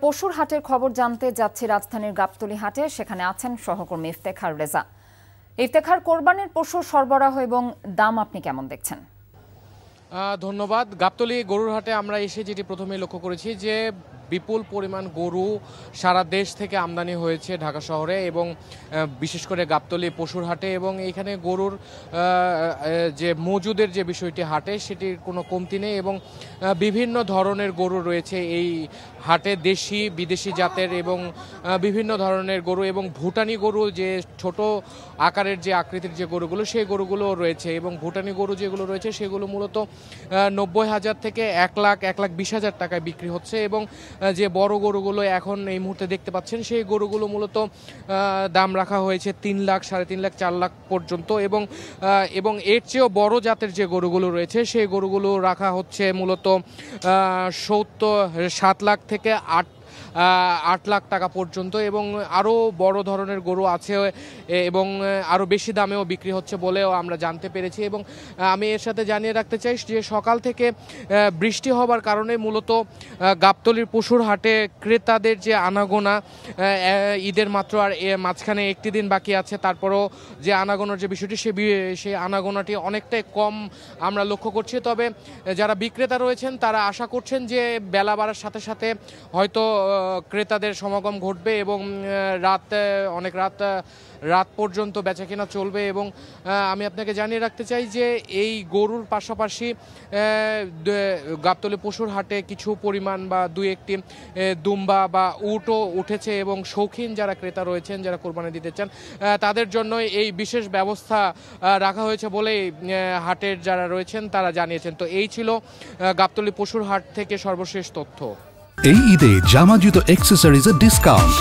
পশুর হাটের খবর জানতে যাচ্ছি রাজধানীর গাবতলী হাটে। সেখানে আছেন সহকর্মী ইফতেখার রেজা। ইফতেখার, কোরবানির পশুর সরবরাহ এবং দাম আপনি কেমন দেখছেন? ধন্যবাদ। গাবতলী গরুর হাটে আমরা এসে যেটি প্রথমে লক্ষ্য করেছি যে বিপুল পরিমাণ গরু সারা দেশ থেকে আমদানি হয়েছে ঢাকা শহরে এবং বিশেষ করে গাবতলী পশুর হাটে, এবং এখানে গরুর যে মজুদের যে বিষয়টি হাটে সেটির কোনো কমতি নেই এবং বিভিন্ন ধরনের গরু রয়েছে এই হাটে, দেশি বিদেশি জাতের এবং বিভিন্ন ধরনের গরু এবং ভুটানি গরু, যে ছোট আকারের যে আকৃতির যে গরুগুলো সেই গরুগুলো রয়েছে এবং ভুটানি গরু যেগুলো রয়েছে সেগুলো মূলত 90,000 থেকে 1,20,000 টাকায় বিক্রি হচ্ছে এবং যে বড় গরুগুলো এখন এই মুহূর্তে দেখতে পাচ্ছেন সেই গরুগুলো মূলত দাম রাখা হয়েছে 3 লাখ, 3.5 লাখ, 4 লাখ পর্যন্ত এবং এর চেয়েও বড় জাতের যে গরুগুলো রয়েছে সেই গরুগুলো রাখা হচ্ছে মূলত 7 লাখ থেকে 8 লাখ টাকা পর্যন্ত এবং আরও বড় ধরনের গরু আছে এবং আরও বেশি দামেও বিক্রি হচ্ছে বলেও আমরা জানতে পেরেছি। এবং আমি এর সাথে জানিয়ে রাখতে চাই যে সকাল থেকে বৃষ্টি হবার কারণে মূলত গাবতলীর পশুর হাটে ক্রেতাদের যে আনাগোনা, ঈদের মাত্র আর মাঝখানে একটি দিন বাকি আছে, তারপরও যে আনাগোনার যে বিষয়টি সেই আনাগোনাটি অনেকটাই কম আমরা লক্ষ্য করছি। তবে যারা বিক্রেতা রয়েছেন তারা আশা করছেন যে বেলা বাড়ার সাথে সাথে হয়তো ক্রেতাদের সমাগম ঘটবে এবং অনেক রাত পর্যন্ত বেচাকেনা চলবে। এবং আমি আপনাকে জানিয়ে রাখতে চাই যে এই গরুর পাশাপাশি গাবতলী পশুর হাটে কিছু পরিমাণ বা দুই একটি দুম্বা বা উটও উঠেছে এবং শৌখিন যারা ক্রেতা রয়েছেন, যারা কোরবানি দিতে চান, তাদের জন্য এই বিশেষ ব্যবস্থা রাখা হয়েছে বলে হাটের যারা রয়েছেন তারা জানিয়েছেন। তো এই ছিল গাবতলী পশুর হাট থেকে সর্বশেষ তথ্য। এই ঈদে জামা জুতো অ্যাক্সেসরিজের ডিসকাউন্ট।